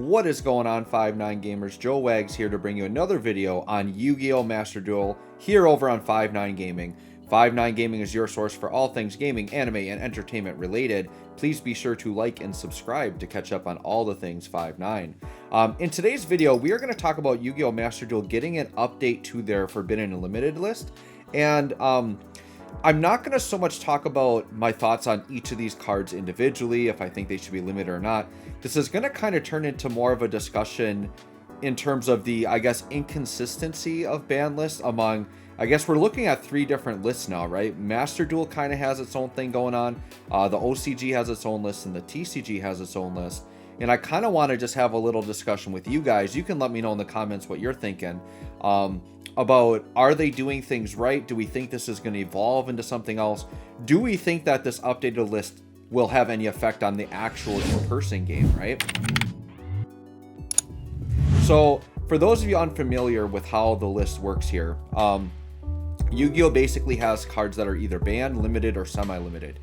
What is going on, 5-9 gamers? JoeWags here to bring you another video on Yu-Gi-Oh! Master Duel here over on 5-9 Gaming. 5-9 Gaming is your source for all things gaming, anime, and entertainment related. Please be sure to like and subscribe to catch up on all the things 5-9. In today's video, we are going to talk about Yu-Gi-Oh! Master Duel getting an update to their Forbidden and Limited list. And I'm not going to so much talk about my thoughts on each of these cards individually, if I think they should be limited or not. This is going to kind of turn into more of a discussion in terms of the, I guess, inconsistency of ban lists among, I guess we're looking at 3 different lists now, right? Master Duel kind of has its own thing going on. The OCG has its own list and the TCG has its own list. And I kind of want to just have a little discussion with you guys. You can let me know in the comments what you're thinking about, are they doing things right? Do we think this is going to evolve into something else? Do we think that this updated list will have any effect on the actual in-person game, right? So for those of you unfamiliar with how the list works here, Yu-Gi-Oh! Basically has cards that are either banned, limited, or semi-limited.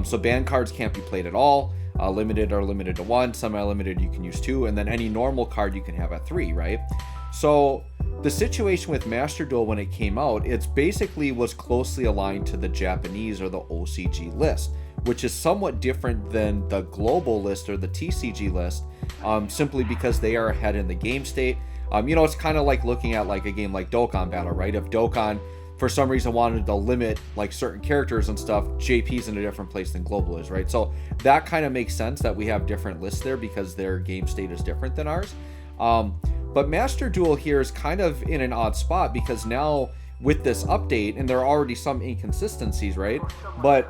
So banned cards can't be played at all. Limited are limited to 1, semi-limited you can use 2, and then any normal card you can have at 3, right? So the situation with Master Duel when it came out, it's basically was closely aligned to the Japanese or the OCG list, which is somewhat different than the global list or the TCG list, simply because they are ahead in the game state. You know, it's kind of like looking at like a game like Dokkan Battle, right? If Dokkan for some reason wanted to limit like certain characters and stuff, JP's in a different place than global is, right? So that kind of makes sense that we have different lists there because their game state is different than ours. But Master Duel here is kind of in an odd spot because now with this update, and there are already some inconsistencies, right? But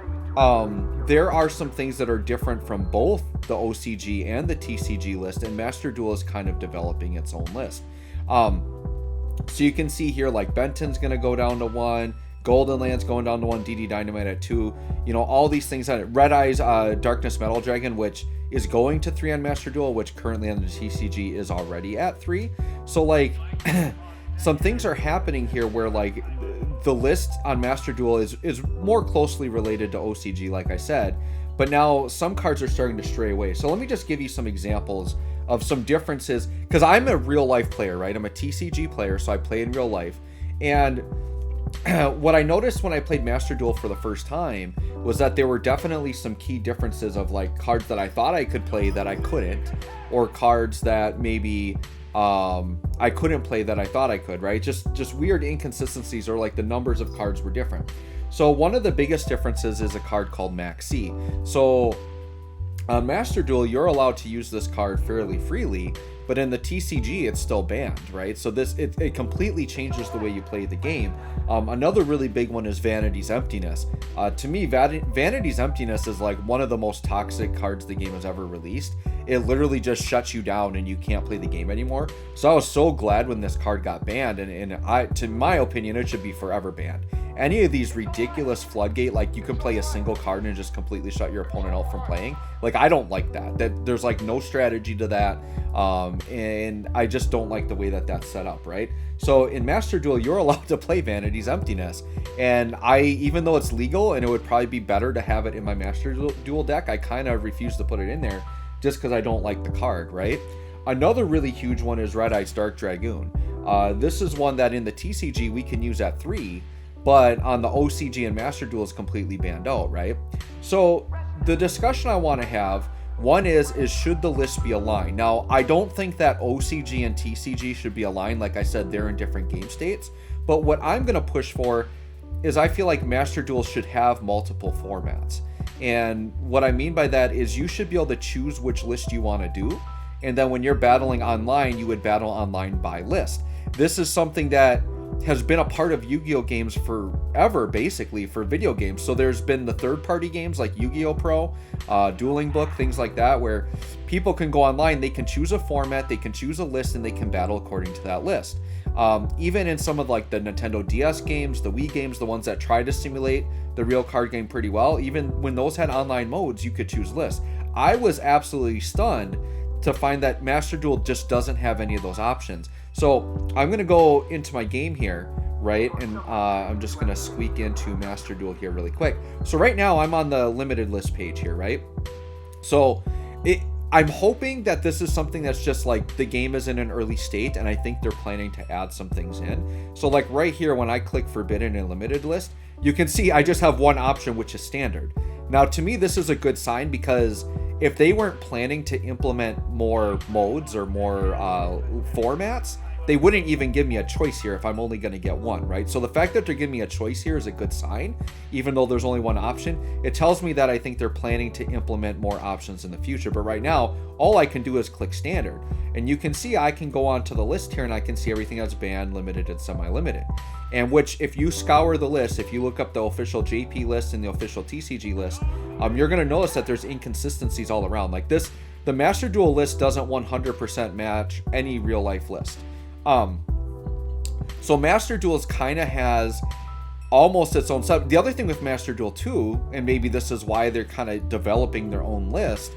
there are some things that are different from both the OCG and the TCG list, and Master Duel is kind of developing its own list. So you can see here, like Benton's going to go down to 1, Golden Land's going down to 1, DD Dynamite at 2, you know, all these things. Red Eye's Darkness Metal Dragon, which is going to 3 on Master Duel, which currently on the TCG is already at 3. So like some things are happening here where like the list on Master Duel is more closely related to OCG, like I said, but now some cards are starting to stray away. So let me just give you some examples of some differences, because I'm a real life player, right? I'm a TCG player, so I play in real life. And what I noticed when I played Master Duel for the first time was that there were definitely some key differences of like cards that I thought I could play that I couldn't, or cards that maybe I couldn't play that I thought I could, right? Just weird inconsistencies, or like the numbers of cards were different. So one of the biggest differences is a card called Maxi. So on Master Duel, you're allowed to use this card fairly freely, but in the TCG, it's still banned, right? So it completely changes the way you play the game. Another really big one is Vanity's Emptiness. To me, Vanity's Emptiness is like one of the most toxic cards the game has ever released. It literally just shuts you down and you can't play the game anymore. So I was so glad when this card got banned, and to my opinion, it should be forever banned. Any of these ridiculous floodgate, like you can play a single card and just completely shut your opponent out from playing, like I don't like that there's like no strategy to that, and I just don't like the way that that's set up, right? So in Master Duel, you're allowed to play Vanity's Emptiness, and even though it's legal and it would probably be better to have it in my Master Duel deck, I kind of refuse to put it in there just because I don't like the card, right? Another really huge one is Red Eye's Dark Dragoon. This is one that in the TCG we can use at 3, but on the OCG and Master Duel is completely banned out, right? So the discussion I want to have, one is should the list be aligned? Now, I don't think that OCG and TCG should be aligned. Like I said, they're in different game states. But what I'm going to push for is I feel like Master Duel should have multiple formats. And what I mean by that is you should be able to choose which list you want to do. And then when you're battling online, you would battle online by list. This is something that has been a part of Yu-Gi-Oh! Games forever, basically, for video games. So there's been the third-party games like Yu-Gi-Oh! Pro, Dueling Book, things like that, where people can go online, they can choose a format, they can choose a list, and they can battle according to that list. Even in some of like the Nintendo DS games, the Wii games, the ones that try to simulate the real card game pretty well, even when those had online modes, you could choose lists. I was absolutely stunned to find that Master Duel just doesn't have any of those options. So I'm going to go into my game here, right? And I'm just going to squeak into Master Duel here really quick. So right now I'm on the limited list page here, right? So I'm hoping that this is something that's just like the game is in an early state, and I think they're planning to add some things in. So like right here, when I click forbidden and limited list, you can see I just have one option, which is standard. Now, to me, this is a good sign, because if they weren't planning to implement more modes or more formats, they wouldn't even give me a choice here if I'm only going to get one, right? So the fact that they're giving me a choice here is a good sign, even though there's only one option. It tells me that I think they're planning to implement more options in the future. But right now, all I can do is click standard. And you can see I can go onto the list here and I can see everything that's banned, limited, and semi-limited. And which, if you scour the list, if you look up the official JP list and the official TCG list, you're going to notice that there's inconsistencies all around. Like this, the Master Duel list doesn't 100% match any real life list. So Master Duels kind of has almost its own sub. The other thing with Master Duel 2, and maybe this is why they're kind of developing their own list,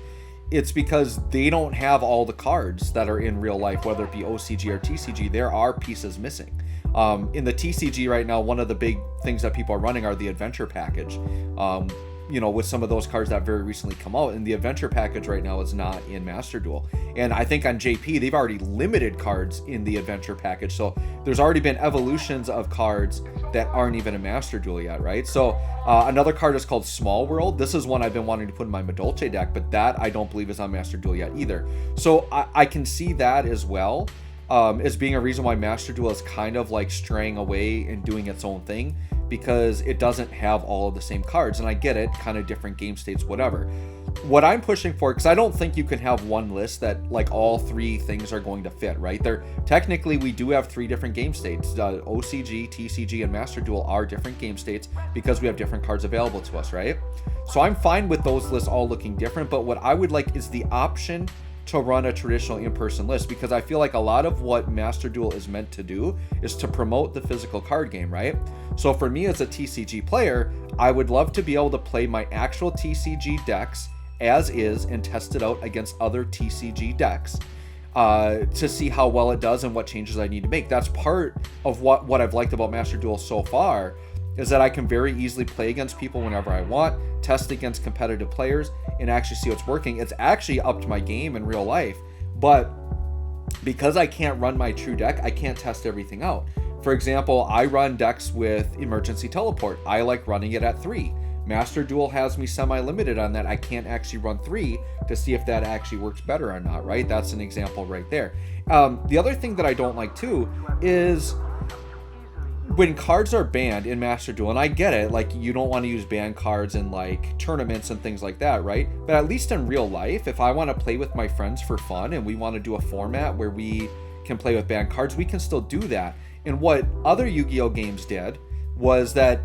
it's because they don't have all the cards that are in real life, whether it be OCG or TCG. There are pieces missing. In the TCG right now, one of the big things that people are running are the adventure package. With some of those cards that very recently come out, and the adventure package right now is not in Master Duel. And I think on JP, they've already limited cards in the adventure package. So there's already been evolutions of cards that aren't even in Master Duel yet, right? So another card is called Small World. This is one I've been wanting to put in my Madolche deck, but that I don't believe is on Master Duel yet either. So I can see that as well as being a reason why Master Duel is kind of like straying away and doing its own thing, because it doesn't have all of the same cards. And I get it, kind of different game states, whatever. What I'm pushing for, because I don't think you can have one list that like all three things are going to fit, right? Technically, we do have three different game states. OCG, TCG, and Master Duel are different game states because we have different cards available to us, right? So I'm fine with those lists all looking different, but what I would like is the option to run a traditional in-person list, because I feel like a lot of what Master Duel is meant to do is to promote the physical card game, right? So for me as a TCG player, I would love to be able to play my actual TCG decks as is and test it out against other TCG decks to see how well it does and what changes I need to make. That's part of what I've liked about Master Duel so far, is that I can very easily play against people whenever I want, test against competitive players, and actually see what's working. It's actually upped my game in real life, but because I can't run my true deck, I can't test everything out. For example, I run decks with Emergency Teleport. I like running it at 3. Master Duel has me semi-limited on that. I can't actually run 3 to see if that actually works better or not, right? That's an example right there. The other thing that I don't like too is when cards are banned in Master Duel, and I get it, like you don't want to use banned cards in like tournaments and things like that, right? But at least in real life, if I want to play with my friends for fun and we want to do a format where we can play with banned cards, we can still do that. And what other Yu-Gi-Oh games did was that,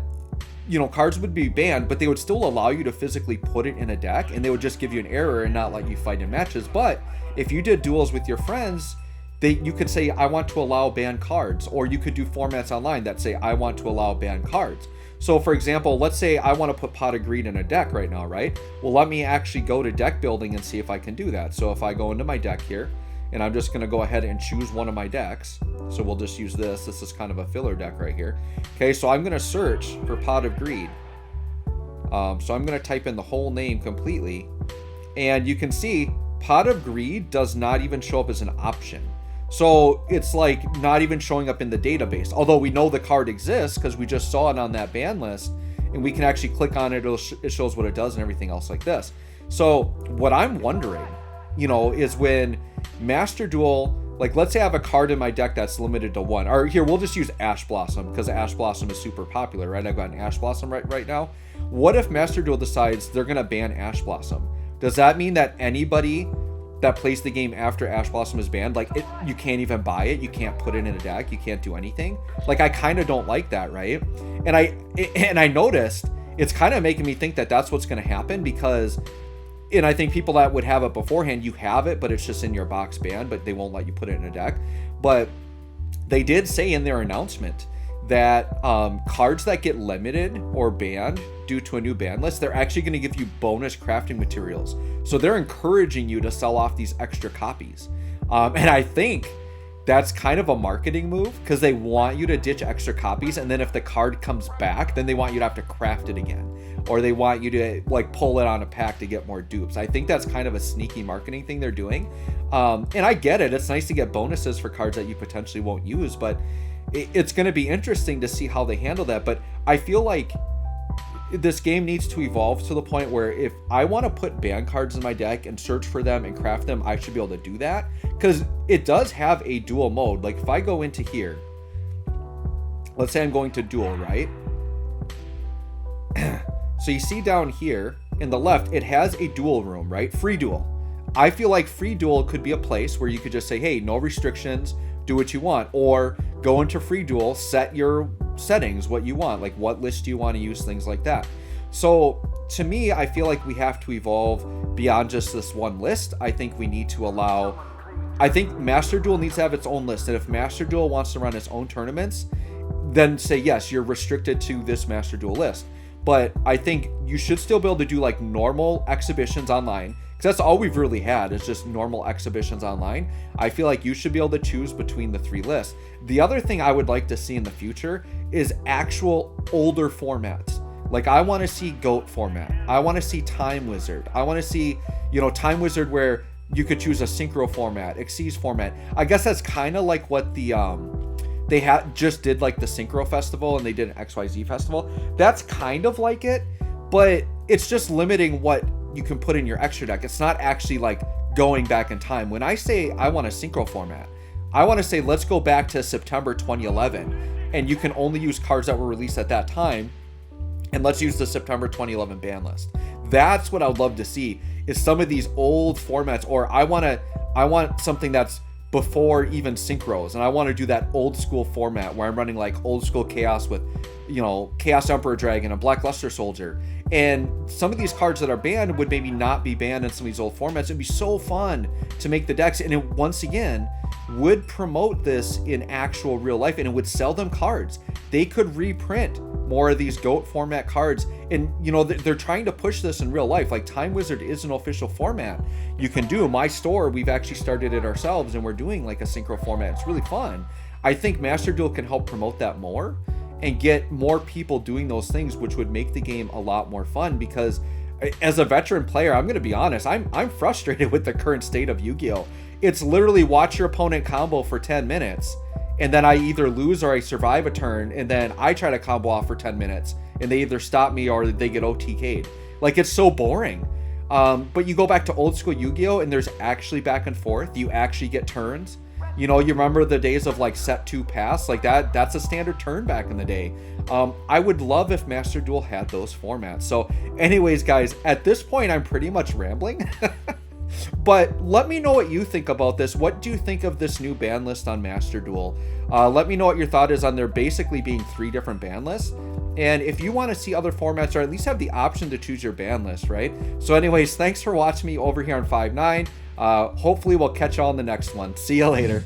cards would be banned, but they would still allow you to physically put it in a deck, and they would just give you an error and not let you fight in matches. But if you did duels with your friends, you could say, I want to allow banned cards, or you could do formats online that say, I want to allow banned cards. So for example, let's say I want to put Pot of Greed in a deck right now, right? Well, let me actually go to deck building and see if I can do that. So if I go into my deck here, and I'm just going to go ahead and choose one of my decks. So we'll just use this. This is kind of a filler deck right here. Okay, so I'm going to search for Pot of Greed. So I'm going to type in the whole name completely. And you can see Pot of Greed does not even show up as an option. So it's like not even showing up in the database. Although we know the card exists because we just saw it on that ban list. And we can actually click on it. It shows what it does and everything else like this. So what I'm wondering, is when Master Duel, like let's say I have a card in my deck that's limited to 1, or here we'll just use Ash Blossom because Ash Blossom is super popular, right? I've got an Ash Blossom right now. What if Master Duel decides they're gonna ban Ash Blossom? Does that mean that anybody that plays the game after Ash Blossom is banned, you can't even buy it, you can't put it in a deck, you can't do anything? Like I kind of don't like that, right? And I noticed it's kind of making me think that that's what's gonna happen, because and I think people that would have it beforehand, you have it, but it's just in your box banned, but they won't let you put it in a deck. But they did say in their announcement that cards that get limited or banned due to a new ban list, they're actually going to give you bonus crafting materials. So they're encouraging you to sell off these extra copies. And I think that's kind of a marketing move, because they want you to ditch extra copies, and then if the card comes back, then they want you to have to craft it again, or they want you to like pull it on a pack to get more dupes. I think that's kind of a sneaky marketing thing they're doing. And I get it. It's nice to get bonuses for cards that you potentially won't use, but it's going to be interesting to see how they handle that. But I feel like this game needs to evolve to the point where if I want to put ban cards in my deck and search for them and craft them, I should be able to do that, because it does have a duel mode. Like if I go into here, let's say I'm going to duel, right? So you see down here in the left, it has a duel room, right? Free duel. I feel like free duel could be a place where you could just say, hey, no restrictions, do what you want, or go into free duel, set your settings, what you want, like what list do you want to use, things like that. So to me, I feel like we have to evolve beyond just this one list. I think we need to allow, I think Master Duel needs to have its own list, and if Master Duel wants to run its own tournaments, then say yes, you're restricted to this Master Duel list. But I think you should still be able to do like normal exhibitions online, because that's all we've really had is just normal exhibitions online. I feel like you should be able to choose between the 3 lists. The other thing I would like to see in the future is actual older formats. Like I want to see GOAT format. I want to see Time Wizard. I want to see, you know, Time Wizard where you could choose a Synchro format, Arkhice format. I guess that's kind of like what the they just did, like the Synchro Festival, and they did an XYZ Festival. That's kind of like it, but it's just limiting what you can put in your extra deck. It's not actually like going back in time. When I say I want a Synchro format, I want to say let's go back to September 2011, and you can only use cards that were released at that time, and let's use the September 2011 ban list. That's what I would love to see, is some of these old formats, or I want something that's before even synchros, and I want to do that old school format where I'm running like old school chaos with, you know, Chaos Emperor Dragon and Black Luster Soldier, and some of these cards that are banned would maybe not be banned in some of these old formats. It'd be so fun to make the decks, and it once again would promote this in actual real life, and it would sell them cards. They could reprint more of these GOAT format cards, and you know, they're trying to push this in real life. Like Time Wizard is an official format you can do. My store, we've actually started it ourselves, and we're doing like a synchro format. It's really fun. I think Master Duel can help promote that more and get more people doing those things, which would make the game a lot more fun. Because as a veteran player, I'm going to be honest, I'm frustrated with the current state of Yu-Gi-Oh! It's literally watch your opponent combo for 10 minutes, and then I either lose or I survive a turn, and then I try to combo off for 10 minutes, and they either stop me or they get OTK'd. Like, it's so boring. But you go back to old school Yu-Gi-Oh! And there's actually back and forth. You actually get turns. You know, you remember the days of like set 2 pass, like that's a standard turn back in the day. I would love if Master Duel had those formats. So anyways, guys, at this point, I'm pretty much rambling. But let me know what you think about this. What do you think of this new ban list on Master Duel? Let me know what your thought is on there basically being 3 different ban lists. And if you want to see other formats, or at least have the option to choose your ban list, right? So anyways, thanks for watching me over here on 5-9. Hopefully we'll catch you all in the next one. See you later.